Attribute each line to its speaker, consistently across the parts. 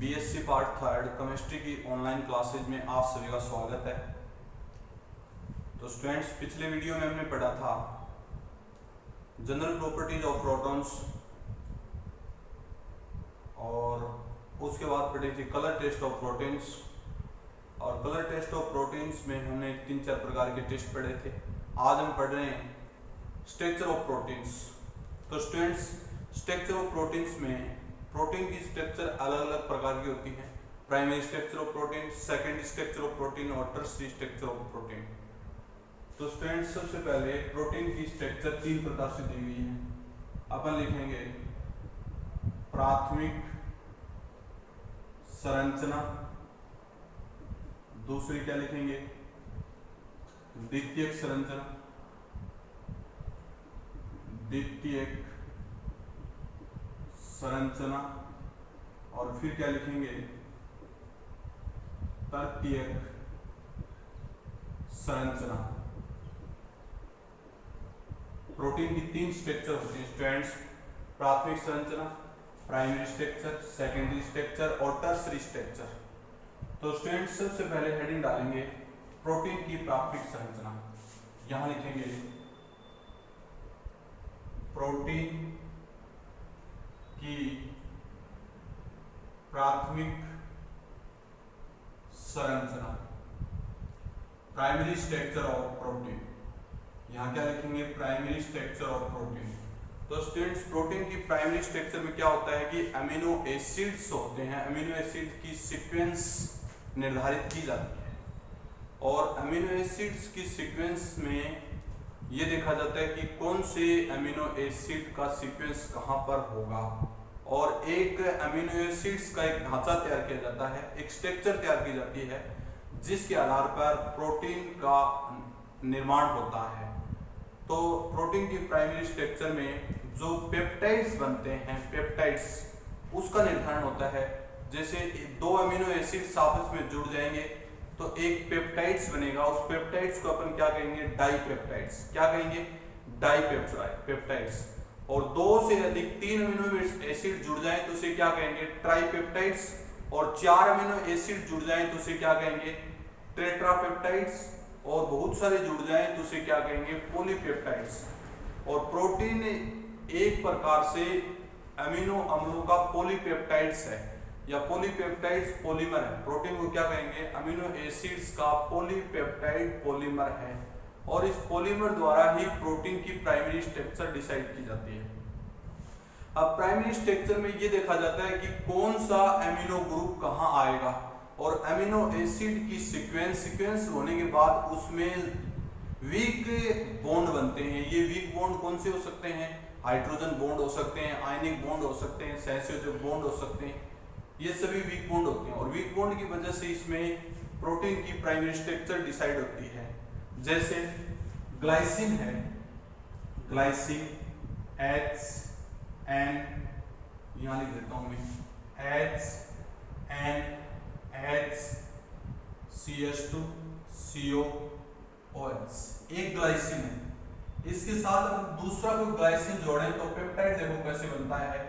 Speaker 1: BSc part third chemistry की online classes में आप सभी का स्वागत है। तो स्टूडेंट्स, पिछले वीडियो में हमने पढ़ा था जनरल प्रॉपर्टीज ऑफ प्रोटॉन्स और उसके बाद पढ़ी थी कलर टेस्ट ऑफ प्रोटीन्स। और कलर टेस्ट ऑफ प्रोटीन्स में हमने 3-4 प्रकार के टेस्ट पढ़े थे। आज हम पढ़ रहे हैं स्ट्रक्चर ऑफ प्रोटीन्स। तो स्टूडेंट्स, स्ट्रक्चर ऑफ प्रोटीन्स में प्रोटीन की स्ट्रक्चर अलग अलग प्रकार की होती है। Primary structure of protein, secondary structure of protein और टर्शियरी स्ट्रक्चर ऑफ प्रोटीन। तो स्टूडेंट्स, सबसे पहले प्रोटीन की स्ट्रक्चर 3 प्रकार से दी हुई है। अपन लिखेंगे प्राथमिक संरचना, दूसरी क्या लिखेंगे द्वितीयक संरचना, द्वितीयक संरचना और फिर क्या लिखेंगे तृतीयक संरचना। प्रोटीन की 3 स्ट्रक्चर होती हैं स्टूडेंट्स, प्राथमिक संरचना, प्राइमरी स्ट्रक्चर, सेकेंडरी स्ट्रक्चर और टर्शियरी स्ट्रक्चर। तो स्टूडेंट्स, सबसे पहले हेडिंग डालेंगे प्रोटीन की प्राथमिक संरचना। यहां लिखेंगे प्रोटीन की प्राथमिक संरचना, प्राइमरी स्ट्रक्चर ऑफ प्रोटीन। यहां क्या लिखेंगे प्राइमरी स्ट्रक्चर ऑफ प्रोटीन। तो स्टूडेंट्स, प्रोटीन की प्राइमरी स्ट्रक्चर में क्या होता है कि अमीनो एसिड्स होते हैं। अमीनो एसिड की सीक्वेंस निर्धारित की जाती है और अमीनो एसिड्स की सीक्वेंस में ये देखा जाता है कि कौन से अमीनो एसिड का सीक्वेंस कहां पर होगा और एक अमीनो एसिड्स का एक ढांचा तैयार किया जाता है, एक स्ट्रक्चर तैयार की जाती है जिसके आधार पर प्रोटीन का निर्माण होता है। तो प्रोटीन की प्राइमरी स्ट्रक्चर में जो पेप्टाइड्स बनते हैं, पेप्टाइड्स, उसका निर्धारण होता है। जैसे 2 अमीनो एसिड्स आपस में जुड़ जाएंगे तो एक पेप्टाइड्स बनेगा। उस पेप्टाइड्स को अपन क्या कहेंगे डाइपेप्टाइड्स। क्या कहेंगे डाइपेप्टाइड्स। और 2 से अधिक 3 अमीनो एसिड जुड़ जाएं तो उसे क्या कहेंगे ट्राइपेप्टाइड्स। और 4 अमीनो एसिड जुड़ जाएं तो उसे क्या कहेंगे टेट्रापेप्टाइड्स। और बहुत सारे जुड़ जाएं तो उसे क्या कहेंगे पॉलीपेप्टाइड्स। और प्रोटीन एक प्रकार से अमीनो अम्लों का पॉलीपेप्टाइड्स है या पॉलीपेप्टाइड्स पॉलीमर है। प्रोटीन को क्या कहेंगे अमीनो एसिड्स का पॉलीपेप्टाइड पॉलीमर है और इस पॉलीमर द्वारा ही प्रोटीन की प्राइमरी स्ट्रक्चर डिसाइड की जाती है। अब प्राइमरी स्ट्रक्चर में ये देखा जाता है कि कौन सा अमीनो ग्रुप कहां आएगा और अमीनो एसिड की सीक्वेंस होने के बाद उसमें वीक बॉन्ड बनते हैं। ये वीक बॉन्ड कौन से हो सकते हैं हाइड्रोजन बॉन्ड हो सकते हैं, आयनिक बॉन्ड हो सकते हैं, सैसियोजो बॉन्ड हो सकते हैं। ये सभी वीक बॉन्ड होते हैं और वीक बॉन्ड की वजह से इसमें प्रोटीन की प्राइमरी स्ट्रक्चर डिसाइड होती है। जैसे ग्लाइसिन है, ग्लाइसिन HN, यहां लिख देता हूं मैं HNH CH2 COOH, एक ग्लाइसिन है। इसके साथ अगर दूसरा कोई ग्लाइसिन जोड़ें तो पेप्टाइड देखो कैसे बनता है।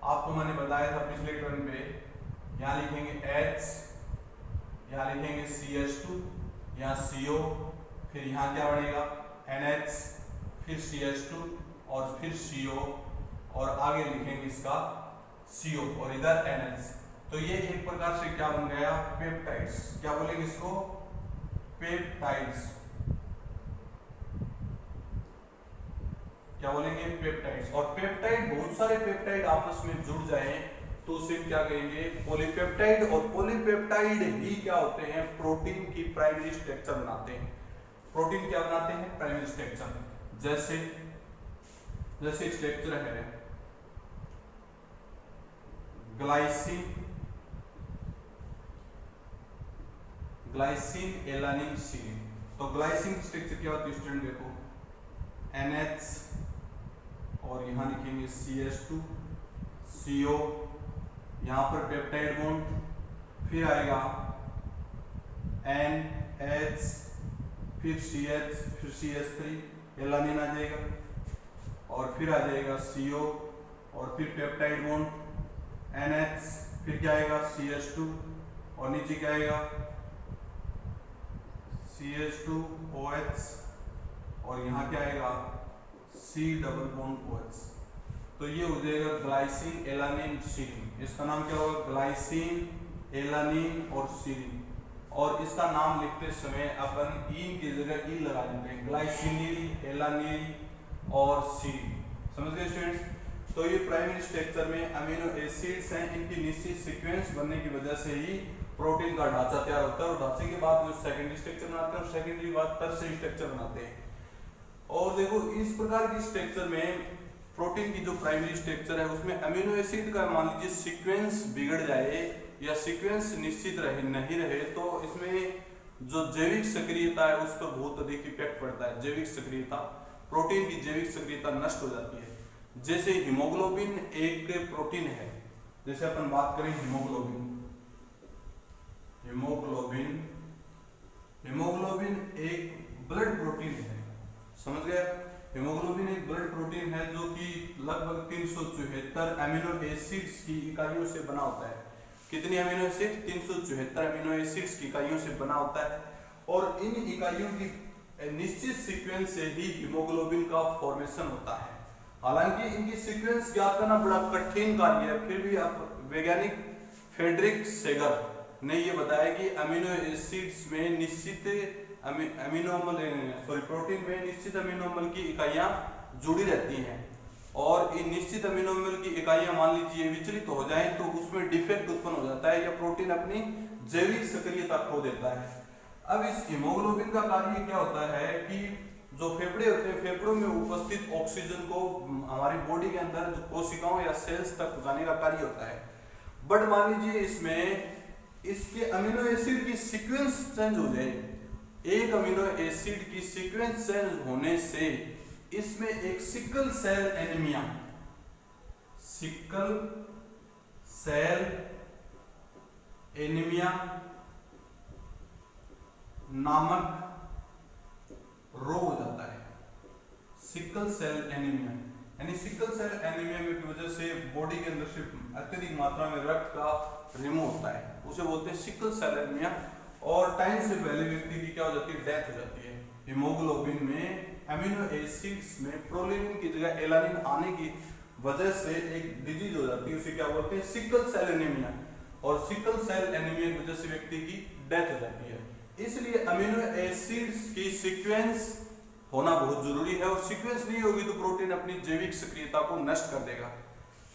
Speaker 1: आपको मैंने बताया था पिछले टर्न पे। यहाँ लिखेंगे H, यहाँ लिखेंगे CH2, यहाँ CO, फिर यहाँ क्या बनेगा NH, फिर CH2 और फिर CO और आगे लिखेंगे इसका CO और इधर NH। तो ये एक प्रकार से क्या बन गया पेप्टाइड्स। क्या बोलेंगे इसको पेप्टाइड्स। क्या बोलेंगे पेप्टाइड्स। और पेप्टाइड, बहुत सारे पेप्टाइड आपस में जुड़ जाएं तो उसे क्या कहेंगे पॉलीपेप्टाइड। और पॉलीपेप्टाइड ही क्या होते हैं प्रोटीन की प्राइमरी स्ट्रक्चर बनाते हैं। प्रोटीन क्या बनाते हैं प्राइमरी स्ट्रक्चर। जैसे स्ट्रक्चर है ग्लाइसिन एलानिन सीरीन। तो ग्लाइसिन स्ट्रक्चर क्या होती है स्टूडेंट देखो NH और यहां लिखेंगे CH2 CO, यहां पर पेप्टाइड बॉन्ड, फिर आएगा NH, फिर CH, फिर CH3 एलानिन आ जाएगा और फिर आ जाएगा CO और फिर पेप्टाइड बॉन्ड NH, फिर क्या आएगा CH2 और नीचे क्या आएगा CH2OH और यहाँ क्या आएगा C डबल बॉन्ड OH। तो ये हो जाएगा ग्लाइसिन एलानिन सीरीन। इसका नाम क्या होगा ग्लाइसिन एलानिन और सीरीन। और इसका नाम लिखते समय अपन इन की जगह ई लगा देते हैं, ग्लाइसिनिल एलानिल और सीरीन। समझ गए स्टूडेंट्स। तो ये प्राइमरी स्ट्रक्चर में अमीनो एसिड्स हैं, इनकी निश्चित सीक्वेंस बनने की वजह से ही प्रोटीन का ढांचा तैयार होता है और ढांचे के बाद जो सेकेंडरी स्ट्रक्चर बनाते हैं और सेकेंडरी बाद टर्शियरी स्ट्रक्चर बनाते हैं। और देखो इस प्रकार की स्ट्रक्चर में प्रोटीन की जो प्राइमरी स्ट्रक्चर है उसमें अमीनो एसिड का मान लीजिए सीक्वेंस बिगड़ जाए या सीक्वेंस निश्चित नहीं रहे तो इसमें जो जैविक सक्रियता है उस पर बहुत अधिक इफेक्ट पड़ता है। जैविक सक्रियता, प्रोटीन की जैविक सक्रियता नष्ट हो जाती है। जैसे हीमोग्लोबिन एक प्रोटीन है, जैसे अपन बात करें हीमोग्लोबिन एक ब्लड प्रोटीन है। समझ गए। हीमोग्लोबिन एक ब्लड प्रोटीन है जो कि लगभग 374 अमीनो एसिड्स की इकाइयों से बना होता है। कितनी अमीनो एसिड? 374 अमीनो एसिड्स की इकाइयों से बना होता है और इन इकाइयों की निश्चित सीक्वेंस से ही हीमोग्लोबिन का फॉर्मेशन होता है। हालांकि इनकी सीक्वेंस ज्ञात करना बड़ा कठिन कार्य है, फिर भी आप वैज्ञानिक फ्रेडरिक सेगर ने ये बताया कि अमीनो एसिड्स में निश्चित प्रोटीन में निश्चित अमीनो अम्ल की इकाइयां जुड़ी रहती हैं और इन निश्चित अमीनो अम्ल की इकाइयां मान लीजिए विचलित हो जाएं तो उसमें डिफेक्ट उत्पन्न हो जाता है या प्रोटीन अपनी जैविक सक्रियता खो देता है। अब इस हीमोग्लोबिन का कार्य क्या होता है कि जो फेफड़े होते हैं, फेफड़ों में उपस्थित ऑक्सीजन को हमारी बॉडी के अंदर जो कोशिकाओं या सेल्स तक पहुंचाने का कार्य होता है। बट मान लीजिए इसमें इसके अमीनो एसिड की सीक्वेंस चेंज हो जाए, एक अमीनो एसिड की सीक्वेंस चेंज होने से इसमें एक सिकल सेल एनीमिया नामक रोग हो जाता है। सिकल सेल एनीमिया यानी सिकल सेल एनीमिया की वजह से बॉडी के अंदर से अत्यधिक मात्रा में रक्त का रिमूव होता है, उसे बोलते हैं सिकल सेल एनीमिया। और टाइम से पहले व्यक्ति की क्या हो जाती है? डेथ हो जाती है। हीमोग्लोबिन में अमीनो एसिड्स में प्रोलिन की जगह एलानिन आने की वजह से एक डिजीज हो जाती है, उसे क्या बोलते हैं? Sickle cell anaemia. और सिकल सेल एनीमिया की वजह से व्यक्ति की डेथ हो जाती है। इसलिए अमीनो एसिड्स की सीक्वेंस होना बहुत जरूरी है और सीक्वेंस नहीं होगी तो प्रोटीन अपनी जैविक सक्रियता को नष्ट कर देगा।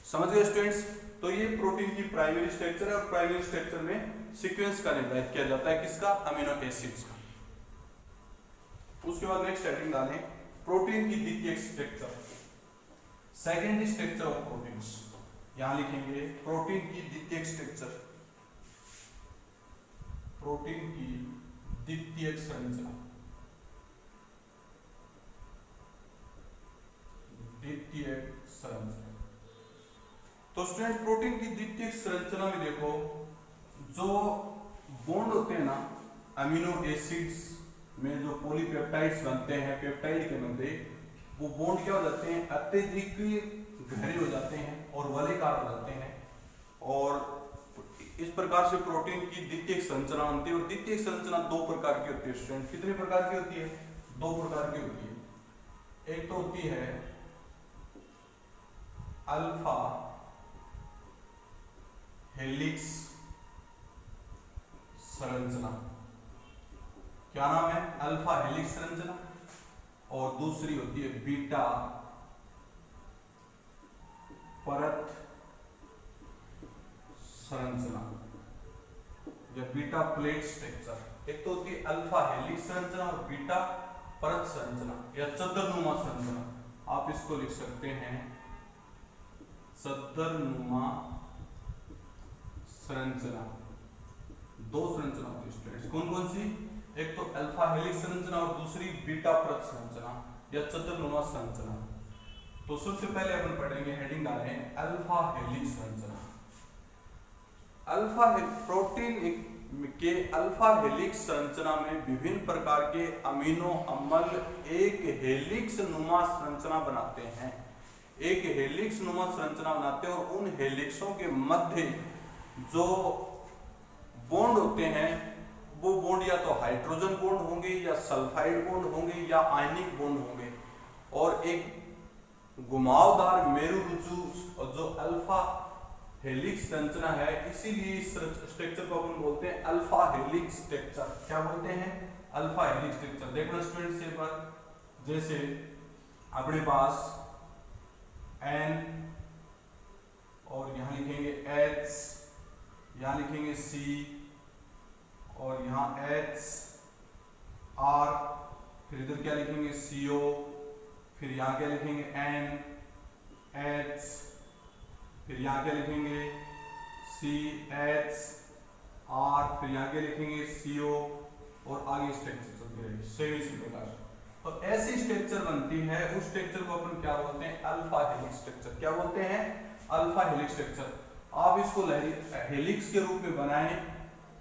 Speaker 1: समझ गए स्टूडेंट्स। तो ये प्रोटीन की प्राइमरी स्ट्रक्चर है और प्राइमरी स्ट्रक्चर में सीक्वेंस का निर्धारित किया जाता है किसका? अमीनो एसिड्स का। उसके बाद नेक्स्ट हेडिंग डालें प्रोटीन की द्वितीयक structure, secondary structure of proteins. यहां लिखेंगे प्रोटीन की द्वितीयक स्ट्रक्चर, प्रोटीन की द्वितीयक संरचना। द्वितीयक संरचना तो स्टूडेंट प्रोटीन की द्वितीयक संरचना में देखो जो बॉन्ड होते हैं ना अमीनो एसिड्स में, जो पॉलीपेप्टाइड्स बनते हैं पेप्टाइड के मध्य, वो बॉन्ड क्या हो जाते हैं? अत्यधिक गहरे हो जाते हैं और वलयकार हो जाते हैं और इस प्रकार से प्रोटीन की द्वितीयक संरचना बनती है। और द्वितीयक संरचना दो प्रकार की होती है स्टूडेंट। कितने प्रकार की होती है? दो प्रकार की होती है। एक तो होती है अल्फा हेलिक्स संरचना। क्या नाम है? अल्फा हेलिक्स संरचना। और दूसरी होती है बीटा परत संरचना या बीटा प्लेट स्ट्रक्चर। एक तो होती है अल्फा हेलिक्स संरचना और बीटा परत संरचना या चतुर्नुमा संरचना। आप इसको लिख सकते हैं चतुर्नुमा संरचना। दो संरचना होती है स्टूडेंट्स, कौन कौन सी? एक तो अल्फा हेलिक्स संरचना और दूसरी बीटा परत संरचना या चतुर्नुमा संरचना। तो सबसे पहले अपन पढ़ेंगे, हेडिंग डालें अल्फा हेलिक्स संरचना। अल्फा प्रोटीन के अल्फा हेलिक्स संरचना में विभिन्न प्रकार के अमीनो अम्ल एक हेलिक्स नुमा संरचना बनाते हैं। एक हेलिक्स नुमा संरचना बनाते हैं और उन हेलिक्सों के मध्य जो बॉन्ड होते हैं वो बॉन्ड या तो हाइड्रोजन बॉन्ड होंगे या सल्फाइड बॉन्ड होंगे या आयनिक बॉन्ड होंगे, और एक घुमावदार मेरुरुजु जो अल्फा हेलिक्स संरचना है, इसीलिए इस स्ट्रक्चर को अपन बोलते हैं अल्फा हेलिक्स स्ट्रक्चर। क्या बोलते हैं? Alpha helix structure. देखना स्टूडेंट्स ये बात, जैसे अपने पास N और यहां लिखेंगे H, यहां लिखेंगे C और यहां H R, फिर इधर क्या लिखेंगे CO, फिर यहां क्या लिखेंगे N H, फिर यहां क्या लिखेंगे C H R, फिर यहां क्या लिखेंगे CO और आगे स्ट्रक्चर चलती रहेगी सेम इसी प्रकार। तो ऐसी स्ट्रक्चर बनती है, उस स्ट्रक्चर को अपन क्या बोलते हैं? Alpha helix structure. क्या बोलते हैं? Alpha helix structure. आप इसको हेलिक्स के रूप में बनाएं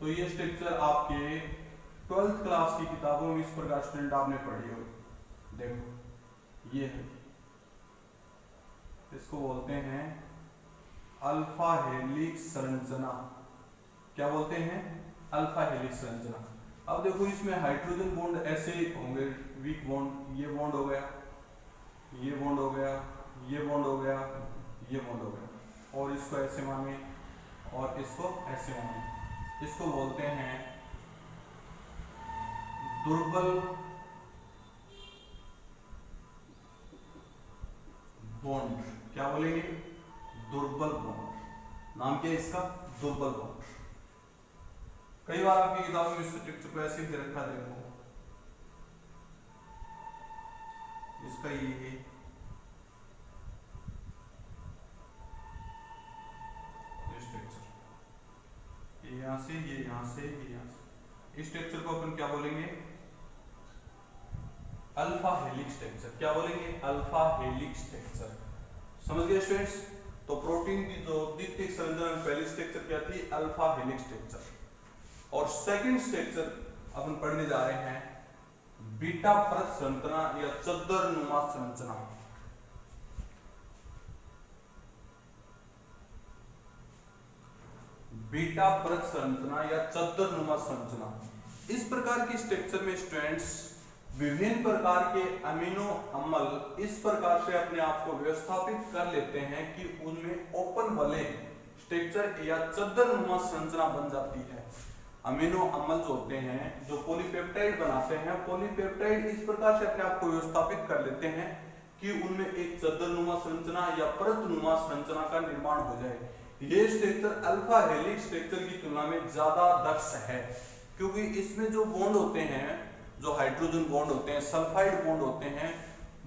Speaker 1: तो ये स्ट्रक्चर आपके 12th क्लास की किताबों में इस प्रकार स्टूडेंट आपने पढ़ी हो। देखो ये है, इसको बोलते हैं अल्फा हेलिक्स संरचना। क्या बोलते हैं? अल्फा हेलिक्स संरचना। अब देखो इसमें हाइड्रोजन बॉन्ड ऐसे होंगे, वीक बॉन्ड, ये बॉन्ड हो गया, ये बॉन्ड हो गया, ये बॉन्ड हो गया, ये बॉन्ड हो गया, और इसको ऐसे माने और इसको ऐसे माने। इसको बोलते हैं दुर्बल बॉन्ड। क्या बोलेंगे? दुर्बल बॉन्ड। नाम क्या है इसका? दुर्बल बॉन्ड। कई बार आपकी किताबों में स्ट्रक्चर को ऐसे ही रखा, देखो इसका ये है, स्ट्रक्चर ये यहां से, ये यहां से, ये यहां से। इस स्ट्रक्चर को अपन क्या बोलेंगे? Alpha helix structure. क्या बोलेंगे? Alpha helix structure. समझ गए स्टूडेंट्स? तो प्रोटीन की जो द्वितीयक संरचना में पहली स्ट्रक्चर क्या थी? Alpha helix structure. और सेकंड स्ट्रक्चर अपन पढ़ने जा रहे हैं बीटा परत संरचना या चद्दरनुमा संरचना। बीटा परत संरचना या चद्दरनुमा संरचना। इस प्रकार की स्ट्रक्चर में स्टूडेंट्स विभिन्न प्रकार के अमीनो अम्ल इस प्रकार से अपने आप को व्यवस्थापित कर लेते हैं कि उनमें ओपन वाले स्ट्रक्चर या चद्दरनुमा संरचना बन जाती है। अमीनो अम्ल जो होते हैं, जो पॉलीपेप्टाइड बनाते हैं, पॉलीपेप्टाइड इस प्रकार से अपने आप को व्यवस्थापित कर लेते हैं कि उनमें एक चद्दरनुमा संरचना या परतनुमा संरचना का निर्माण हो जाए। ये स्ट्रक्चर अल्फा हेलिक्स स्ट्रक्चर की तुलना में ज्यादा दक्ष है, क्योंकि इसमें जो बॉन्ड होते हैं, जो हाइड्रोजन बॉन्ड होते हैं, सल्फाइड बॉन्ड होते हैं,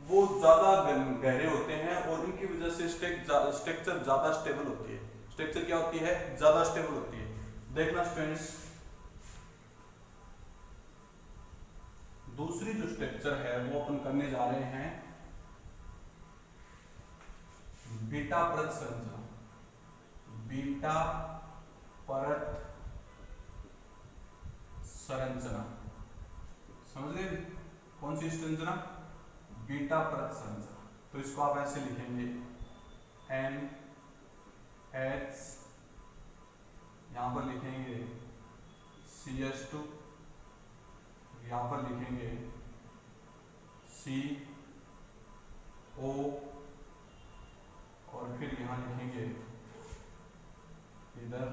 Speaker 1: वो ज्यादा गहरे होते हैं और इनकी वजह से स्ट्रक्चर ज्यादा स्टेबल होती है। स्ट्रक्चर क्या होती है? ज्यादा स्टेबल होती है। देखना स्टूडेंट्स, दूसरी जो स्ट्रक्चर है वो अपन करने जा रहे हैं बीटा परत संरचना। बीटा परत संरचना समझ गए? कौन सी संरचना? बीटा परत संरचना। तो इसको आप ऐसे लिखेंगे NH, यहां पर लिखेंगे CH2, यहां पर लिखेंगे CO और फिर यहां लिखेंगे इधर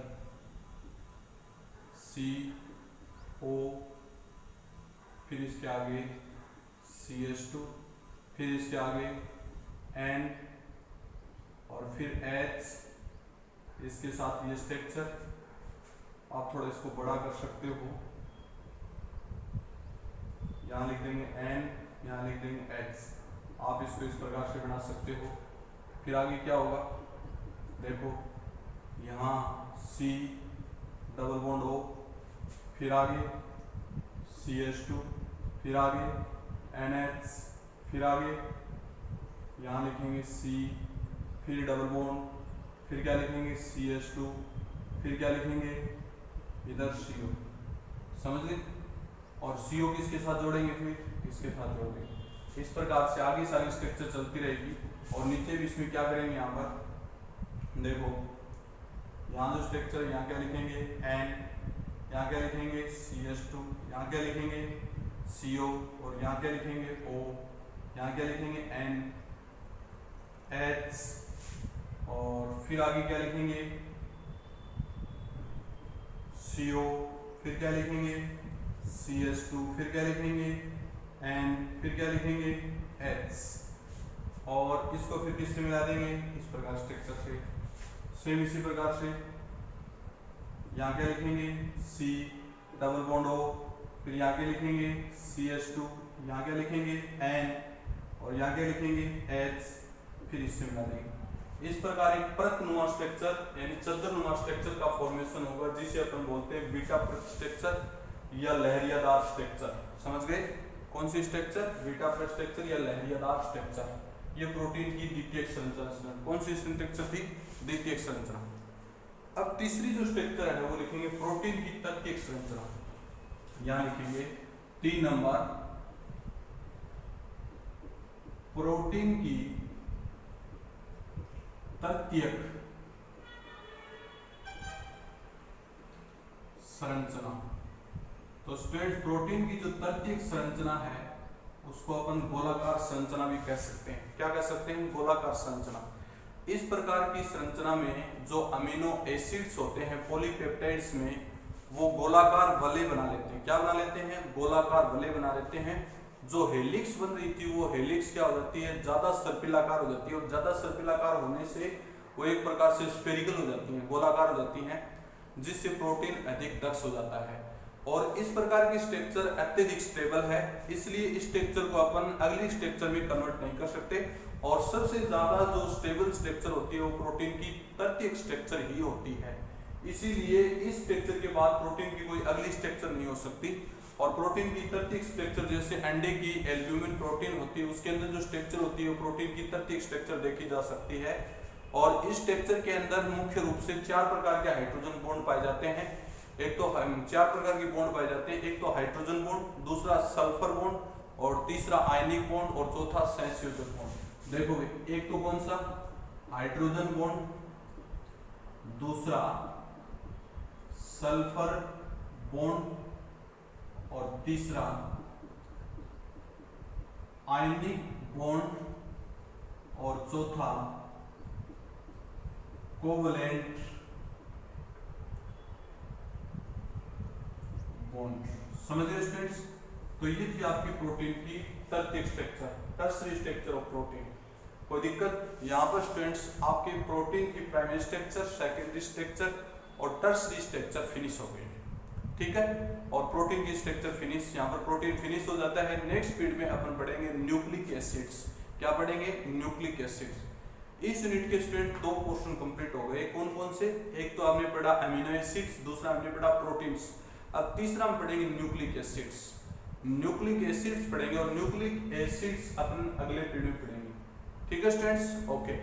Speaker 1: CO, फिर इसके आगे CH2, फिर इसके आगे N और फिर H, इसके साथ ये स्ट्रक्चर। आप थोड़ा इसको बड़ा कर सकते हो, यहाँ लिख देंगे N, यहाँ लिख देंगे H। आप इसको इस प्रकार से बना सकते हो। फिर आगे क्या होगा? देखो यहाँ C डबल बॉन्ड O, फिर आगे CH2, फिर आगे NH, फिर आगे यहाँ लिखेंगे C, फिर डबल बॉन्ड, फिर क्या लिखेंगे CH2, फिर क्या लिखेंगे इधर CO। समझ गए? और CO किसके साथ जोड़ेंगे? फिर इसके साथ जोड़ेंगे। इस प्रकार से आगे सारी स्ट्रक्चर चलती रहेगी। और नीचे भी इसमें क्या करेंगे? यहाँ पर देखो यहाँ जो स्ट्रक्चर यहाँ क्या लिखेंगे N, यहाँ क्या लिखेंगे CH2, यहाँ क्या लिखेंगे CO और यहाँ क्या लिखेंगे O, यहाँ क्या लिखेंगे N H और फिर आगे क्या लिखेंगे CO, फिर क्या लिखेंगे CH2, फिर क्या लिखेंगे N, फिर क्या लिखेंगे H और इसको फिर किससे मिला देंगे इस प्रकार स्ट्रक्चर से। सेम इसी प्रकार से यहाँ क्या लिखेंगे C डबल बॉन्ड O, फिर यहाँ क्या लिखेंगे CH2, यहाँ क्या लिखेंगे N और यहाँ क्या लिखेंगे H, फिर इससे मिला देंगे। इस प्रकार एक परतनुमा स्ट्रक्चर यानी चद्दरनुमा स्ट्रक्चर का फॉर्मेशन होगा जिसे अपन बोलते हैं बीटा परत स्ट्रक्चर या लहरियादार स्ट्रक्चर। समझ गए कौन सी स्ट्रक्चर, बीटा परत स्ट्रक्चर या लहरियादार स्ट्रक्चर। ये प्रोटीन की द्वितीयक संरचना, कौन सी स्ट्रक्चर थी द्वितीयक संरचना। अब तीसरी जो स्ट्रक्चर है वो लिखेंगे प्रोटीन की तृतीयक संरचना। यहां लिखेंगे 3 नंबर प्रोटीन की तृतीयक संरचना। तो स्टूडेंट्स प्रोटीन की जो तृतीयक संरचना है उसको अपन गोलाकार संरचना भी कह सकते हैं। क्या कह सकते हैं, गोलाकार संरचना। इस प्रकार की संरचना में जो अमीनो एसिड्स होते हैं पॉलीपेप्टाइड्स में वो गोलाकार वलय बना लेते हैं। क्या बना लेते हैं, गोलाकार वलय बना लेते हैं। जो हेलिक्स बन रही थी वो हेलिक्स क्या हो जाती है, ज्यादा सर्पिलाकार हो जाती है और ज्यादा सर्पिलाकार होने से वो एक प्रकार से स्फेरिकल हो जाती है, गोलाकार हो जाती है, जिससे प्रोटीन अधिक दक्ष हो जाता है। और इस प्रकार की स्ट्रक्चर अत्यधिक स्टेबल है, इसलिए इस स्ट्रक्चर को अपन अगली स्ट्रक्चर में कन्वर्ट नहीं कर सकते। और सबसे ज्यादा जो स्टेबल स्ट्रक्चर होती है वो प्रोटीन की तृतीयक स्ट्रक्चर ही होती है। इसीलिए इस स्ट्रक्चर के बाद प्रोटीन की कोई अगली स्ट्रक्चर नहीं हो सकती। और प्रोटीन की तृतीयक स्ट्रक्चर जैसे अंडे की एल्ब्यूमिन प्रोटीन होती है उसके अंदर जो स्ट्रक्चर होती है वो प्रोटीन की तृतीयक स्ट्रक्चर देखी जा सकती है। और इस स्ट्रक्चर के अंदर मुख्य रूप से 4 प्रकार के हाइड्रोजन बॉन्ड पाए जाते हैं। एक तो 4 प्रकार के बॉन्ड पाए जाते हैं, एक तो हाइड्रोजन बॉन्ड, दूसरा सल्फर बॉन्ड और तीसरा आयनिक बॉन्ड और चौथा संयोजक बॉन्ड। देखो भाई, एक तो कौन सा हाइड्रोजन बॉन्ड, दूसरा सल्फर बॉन्ड और तीसरा आयनिक बॉन्ड और चौथा कोवलेंट बॉन्ड। समझ गए स्टूडेंट्स। तो ये थी आपकी प्रोटीन की तृतीयक structure, tertiary structure of protein. कोई दिक्कत, यहाँ पर स्टूडेंट्स आपके प्रोटीन की प्राइमरी स्ट्रक्चर, सेकेंडरी स्ट्रक्चर और टर्सरी स्ट्रक्चर फिनिश हो गई, ठीक है। और प्रोटीन की स्ट्रक्चर फिनिश, यहाँ पर प्रोटीन फिनिश हो जाता है। नेक्स्ट पीरियड में अपन पढ़ेंगे न्यूक्लिक एसिड्स। क्या पढ़ेंगे, न्यूक्लिक एसिड्स। इस यूनिट के स्टूडेंट 2 पोर्शन कंप्लीट हो गए। कौन कौन से, एक तो आपने पढ़ा अमीनो एसिड्स, दूसरा आपने पढ़ा प्रोटीन्स। अब तीसरा हम पढ़ेंगे न्यूक्लिक एसिड्स। न्यूक्लिक एसिड्स पढ़ेंगे और न्यूक्लिक एसिड्स अपन अगले पीरियड में पढ़ेंगे, ठीक है स्टूडेंट्स। ओके।